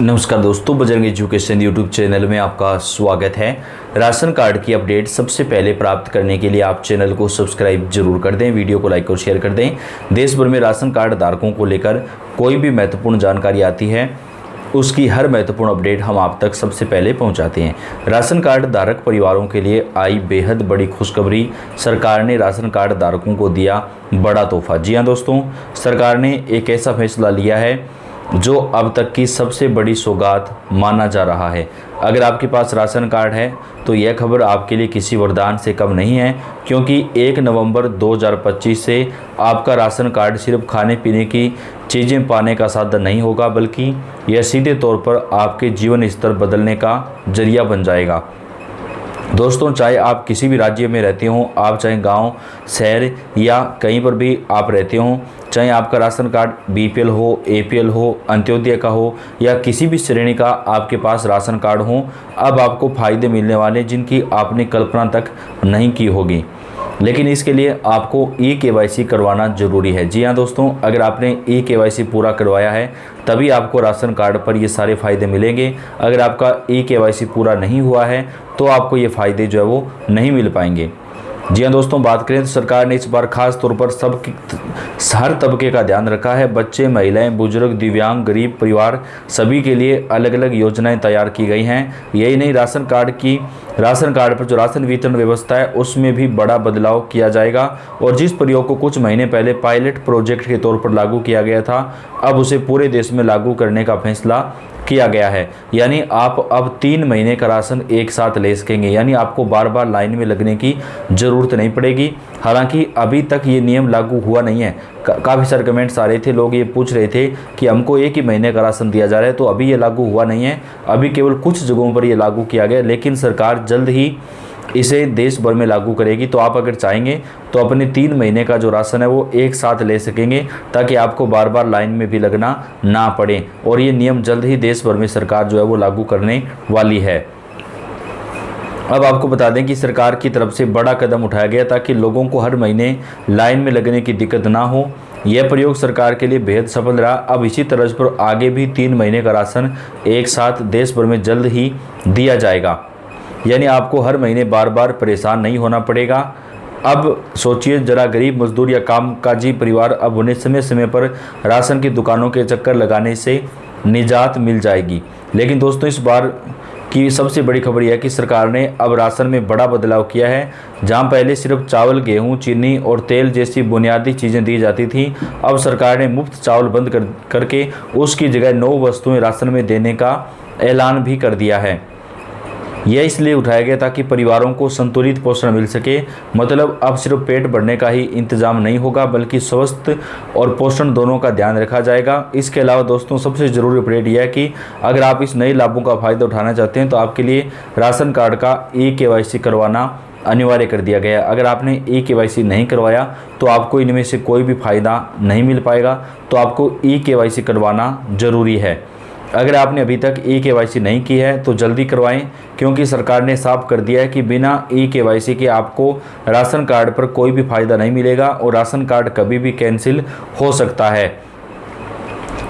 नमस्कार दोस्तों, Bajrang education YouTube channel में आपका स्वागत है। राशन कार्ड की अपडेट सबसे पहले प्राप्त करने के लिए आप चैनल को सब्सक्राइब जरूर कर दें, वीडियो को लाइक और शेयर कर दें। देश भर में राशन कार्ड धारकों को लेकर कोई भी महत्वपूर्ण जानकारी आती है, उसकी हर महत्वपूर्ण अपडेट हम आप तक सबसे पहले पहुंचाते हैं। राशन कार्ड धारक परिवारों के लिए आई बेहद बड़ी खुशखबरी। सरकार ने राशन कार्ड धारकों को दिया बड़ा तोहफा। जी हाँ दोस्तों, सरकार ने एक ऐसा फैसला लिया है जो अब तक की सबसे बड़ी सौगात माना जा रहा है। अगर आपके पास राशन कार्ड है तो यह खबर आपके लिए किसी वरदान से कम नहीं है, क्योंकि 1 नवंबर 2025 से आपका राशन कार्ड सिर्फ खाने पीने की चीज़ें पाने का साधन नहीं होगा, बल्कि यह सीधे तौर पर आपके जीवन स्तर बदलने का जरिया बन जाएगा। दोस्तों, चाहे आप किसी भी राज्य में रहते हों, आप चाहे गांव, शहर या कहीं पर भी आप रहते हों, चाहे आपका राशन कार्ड बीपीएल हो, एपीएल हो, अंत्योदय का हो या किसी भी श्रेणी का आपके पास राशन कार्ड हो, अब आपको फ़ायदे मिलने वाले जिनकी आपने कल्पना तक नहीं की होगी। लेकिन इसके लिए आपको ई-केवाईसी करवाना ज़रूरी है। जी हाँ दोस्तों, अगर आपने ई-केवाईसी पूरा करवाया है तभी आपको राशन कार्ड पर ये सारे फ़ायदे मिलेंगे। अगर आपका ई-केवाईसी पूरा नहीं हुआ है तो आपको ये फ़ायदे जो है वो नहीं मिल पाएंगे। जी हाँ दोस्तों, बात करें तो सरकार ने इस बार खास तौर पर हर तबके का ध्यान रखा है। बच्चे, महिलाएं, बुजुर्ग, दिव्यांग, गरीब परिवार सभी के लिए अलग अलग योजनाएं तैयार की गई हैं। यही नहीं, राशन कार्ड पर जो राशन वितरण व्यवस्था है उसमें भी बड़ा बदलाव किया जाएगा। और जिस प्रयोग को कुछ महीने पहले पायलट प्रोजेक्ट के तौर पर लागू किया गया था, अब उसे पूरे देश में लागू करने का फैसला किया गया है। यानी आप अब 3 महीने का राशन एक साथ ले सकेंगे, यानी आपको बार बार लाइन में लगने की ज़रूरत नहीं पड़ेगी। हालांकि अभी तक ये नियम लागू हुआ नहीं है। काफ़ी सारे कमेंट्स आ रहे थे, लोग ये पूछ रहे थे कि हमको 1 ही महीने का राशन दिया जा रहा है, तो अभी ये लागू हुआ नहीं है। अभी केवल कुछ जगहों पर ये लागू किया गया, लेकिन सरकार जल्द ही इसे देश भर में लागू करेगी। तो आप अगर चाहेंगे तो अपने 3 महीने का जो राशन है वो एक साथ ले सकेंगे, ताकि आपको बार बार लाइन में भी लगना ना पड़े। और ये नियम जल्द ही देश भर में सरकार जो है वो लागू करने वाली है। अब आपको बता दें कि सरकार की तरफ से बड़ा कदम उठाया गया ताकि लोगों को हर महीने लाइन में लगने की दिक्कत ना हो। यह प्रयोग सरकार के लिए बेहद सफल रहा। अब इसी तरह पर आगे भी 3 महीने का राशन एक साथ देश भर में जल्द ही दिया जाएगा, यानी आपको हर महीने बार बार परेशान नहीं होना पड़ेगा। अब सोचिए जरा, गरीब मजदूर या कामकाजी परिवार, अब उन्हें समय समय पर राशन की दुकानों के चक्कर लगाने से निजात मिल जाएगी। लेकिन दोस्तों, इस बार की सबसे बड़ी खबर यह है कि सरकार ने अब राशन में बड़ा बदलाव किया है। जहां पहले सिर्फ चावल, गेहूं, चीनी और तेल जैसी बुनियादी चीज़ें दी जाती थी, अब सरकार ने मुफ्त चावल बंद करके उसकी जगह 9 वस्तुएं राशन में देने का ऐलान भी कर दिया है। यह इसलिए उठाया गया ताकि परिवारों को संतुलित पोषण मिल सके। मतलब अब सिर्फ पेट भरने का ही इंतजाम नहीं होगा, बल्कि स्वास्थ्य और पोषण दोनों का ध्यान रखा जाएगा। इसके अलावा दोस्तों, सबसे ज़रूरी अपडेट यह है कि अगर आप इस नए लाभों का फ़ायदा उठाना चाहते हैं तो आपके लिए राशन कार्ड का ई-केवाईसी करवाना अनिवार्य कर दिया गया है। अगर आपने ई-केवाईसी नहीं करवाया तो आपको इनमें से कोई भी फ़ायदा नहीं मिल पाएगा, तो आपको ई-केवाईसी करवाना ज़रूरी है। अगर आपने अभी तक ई-केवाईसी नहीं की है तो जल्दी करवाएं, क्योंकि सरकार ने साफ कर दिया है कि बिना ई-केवाईसी के आपको राशन कार्ड पर कोई भी फ़ायदा नहीं मिलेगा और राशन कार्ड कभी भी कैंसिल हो सकता है।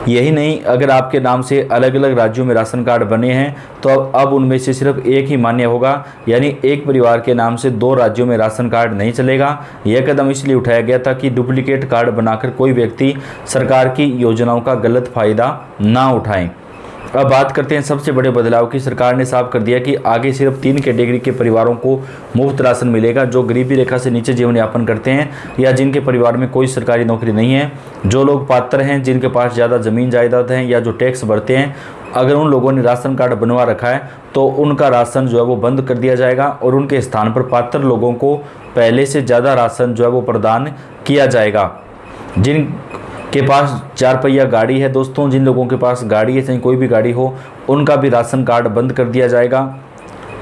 यही नहीं, अगर आपके नाम से अलग अलग राज्यों में राशन कार्ड बने हैं तो अब उनमें से सिर्फ एक ही मान्य होगा, यानी एक परिवार के नाम से 2 राज्यों में राशन कार्ड नहीं चलेगा। यह कदम इसलिए उठाया गया था कि डुप्लीकेट कार्ड बनाकर कोई व्यक्ति सरकार की योजनाओं का गलत फ़ायदा ना उठाएं। अब बात करते हैं सबसे बड़े बदलाव की। सरकार ने साफ कर दिया कि आगे सिर्फ 3 कैटेगरी के परिवारों को मुफ्त राशन मिलेगा: जो गरीबी रेखा से नीचे जीवन यापन करते हैं या जिनके परिवार में कोई सरकारी नौकरी नहीं है, जो लोग पात्र हैं, जिनके पास ज़्यादा ज़मीन जायदाद है या जो टैक्स भरते हैं। अगर उन लोगों ने राशन कार्ड बनवा रखा है तो उनका राशन जो है वो बंद कर दिया जाएगा और उनके स्थान पर पात्र लोगों को पहले से ज़्यादा राशन जो है वो प्रदान किया जाएगा। जिन के पास 4 पहिया गाड़ी है दोस्तों, जिन लोगों के पास गाड़ी है, चाहे कोई भी गाड़ी हो, उनका भी राशन कार्ड बंद कर दिया जाएगा।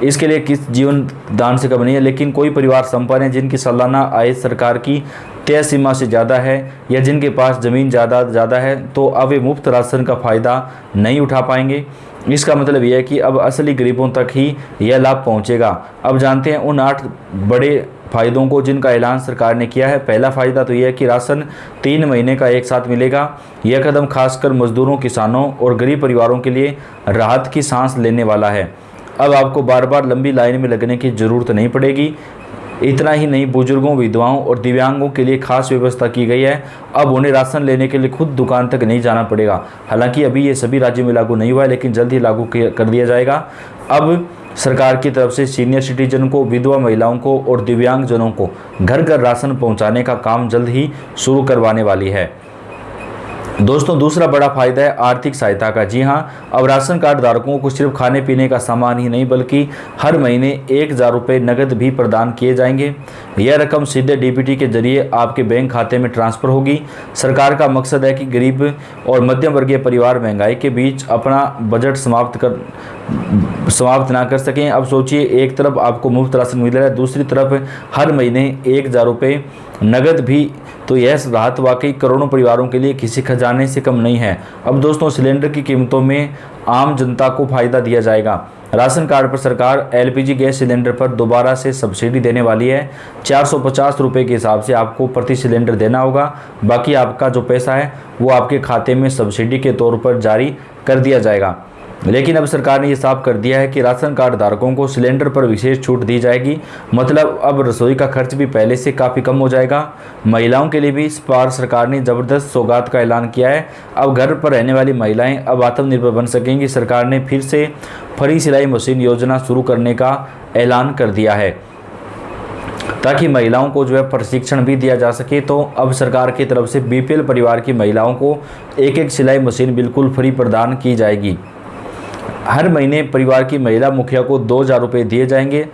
इसके लिए किस जीवन दान से कम नहीं है, लेकिन कोई परिवार संपन्न है जिनकी सालाना आय सरकार की तय सीमा से ज़्यादा है या जिनके पास ज़मीन ज़्यादा है, तो अब वे मुफ्त राशन का फ़ायदा नहीं उठा पाएंगे। इसका मतलब यह है कि अब असली गरीबों तक ही यह लाभ पहुंचेगा। अब जानते हैं उन 8 बड़े फ़ायदों को जिनका ऐलान सरकार ने किया है। पहला फ़ायदा तो यह है कि राशन 3 महीने का एक साथ मिलेगा। यह कदम खासकर मजदूरों, किसानों और गरीब परिवारों के लिए राहत की सांस लेने वाला है। अब आपको बार बार लंबी लाइन में लगने की ज़रूरत नहीं पड़ेगी। इतना ही नहीं, बुजुर्गों, विधवाओं और दिव्यांगों के लिए खास व्यवस्था की गई है। अब उन्हें राशन लेने के लिए खुद दुकान तक नहीं जाना पड़ेगा। हालांकि अभी ये सभी राज्यों में लागू नहीं हुआ है, लेकिन जल्द ही लागू कर दिया जाएगा। अब सरकार की तरफ से सीनियर सिटीजन को, विधवा महिलाओं को और दिव्यांगजनों को घर घर राशन पहुंचाने का काम जल्द ही शुरू करवाने वाली है। दोस्तों, दूसरा बड़ा फायदा है आर्थिक सहायता का। जी हाँ, अब राशन कार्ड धारकों को सिर्फ खाने पीने का सामान ही नहीं बल्कि हर महीने 1000 रुपये नकद भी प्रदान किए जाएंगे। यह रकम सीधे डीबीटी के जरिए आपके बैंक खाते में ट्रांसफ़र होगी। सरकार का मकसद है कि गरीब और मध्यम वर्गीय परिवार महंगाई के बीच अपना बजट समाप्त ना कर सकें। अब सोचिए, एक तरफ आपको मुफ्त राशन मिल रहा है, दूसरी तरफ हर महीने 1000 रुपये नगद भी। तो यह राहत वाकई करोड़ों परिवारों के लिए किसी खजाने से कम नहीं है। अब दोस्तों, सिलेंडर की कीमतों में आम जनता को फायदा दिया जाएगा। राशन कार्ड पर सरकार एलपीजी गैस सिलेंडर पर दोबारा से सब्सिडी देने वाली है। 450 रुपये के हिसाब से आपको प्रति सिलेंडर देना होगा। बाकी आपका जो पैसा है वो आपके खाते में सब्सिडी के तौर पर जारी कर दिया जाएगा। लेकिन अब सरकार ने ये साफ कर दिया है कि राशन कार्ड धारकों को सिलेंडर पर विशेष छूट दी जाएगी। मतलब अब रसोई का खर्च भी पहले से काफ़ी कम हो जाएगा। महिलाओं के लिए भी इस बार सरकार ने ज़बरदस्त सौगात का ऐलान किया है। अब घर पर रहने वाली महिलाएं अब आत्मनिर्भर बन सकेंगी। सरकार ने फिर से फ्री सिलाई मशीन योजना शुरू करने का ऐलान कर दिया है ताकि महिलाओं को जो है प्रशिक्षण भी दिया जा सके। तो अब सरकार की तरफ से बीपीएल परिवार की महिलाओं को एक सिलाई मशीन बिल्कुल फ्री प्रदान की जाएगी। हर महीने परिवार की महिला मुखिया को 2000 रुपये दिए जाएंगे।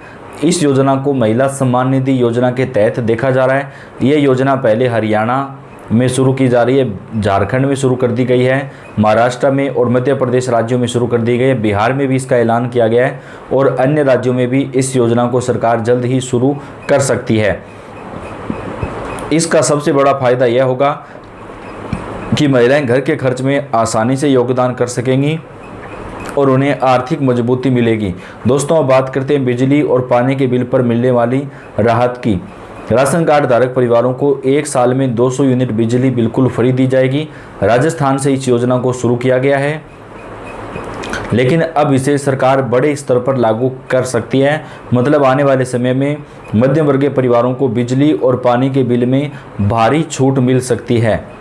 इस योजना को महिला सम्मान निधि योजना के तहत देखा जा रहा है। ये योजना पहले हरियाणा में शुरू की जा रही है, झारखंड में शुरू कर दी गई है, महाराष्ट्र में और मध्य प्रदेश राज्यों में शुरू कर दी गई है, बिहार में भी इसका ऐलान किया गया है और अन्य राज्यों में भी इस योजना को सरकार जल्द ही शुरू कर सकती है। इसका सबसे बड़ा फायदा यह होगा कि महिलाएं घर के खर्च में आसानी से योगदान कर सकेंगी और उन्हें आर्थिक मजबूती मिलेगी। दोस्तों, अब बात करते हैं बिजली और पानी के बिल पर मिलने वाली राहत की। राशन कार्ड धारक परिवारों को 1 साल में 200 यूनिट बिजली बिल्कुल फ्री दी जाएगी। राजस्थान से इस योजना को शुरू किया गया है, लेकिन अब इसे सरकार बड़े स्तर पर लागू कर सकती है। मतलब आने वाले समय में मध्यम वर्गीय परिवारों को बिजली और पानी के बिल में भारी छूट मिल सकती है।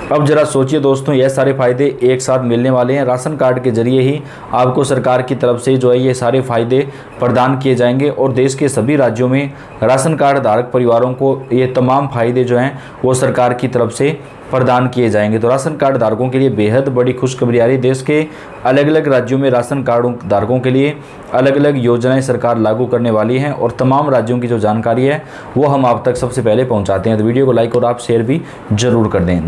अब जरा सोचिए दोस्तों, यह सारे फ़ायदे एक साथ मिलने वाले हैं। राशन कार्ड के जरिए ही आपको सरकार की तरफ से जो है ये सारे फ़ायदे प्रदान किए जाएंगे और देश के सभी राज्यों में राशन कार्ड धारक परिवारों को ये तमाम फ़ायदे जो हैं वो सरकार की तरफ से प्रदान किए जाएंगे। तो राशन कार्ड धारकों के लिए बेहद बड़ी खुशखबरी आ रही है। देश के अलग अलग राज्यों में राशन कार्ड धारकों के लिए अलग अलग योजनाएं सरकार लागू करने वाली हैं और तमाम राज्यों की जो जानकारी है वो हम आप तक सबसे पहले पहुंचाते हैं। तो वीडियो को लाइक और आप शेयर भी जरूर कर दें।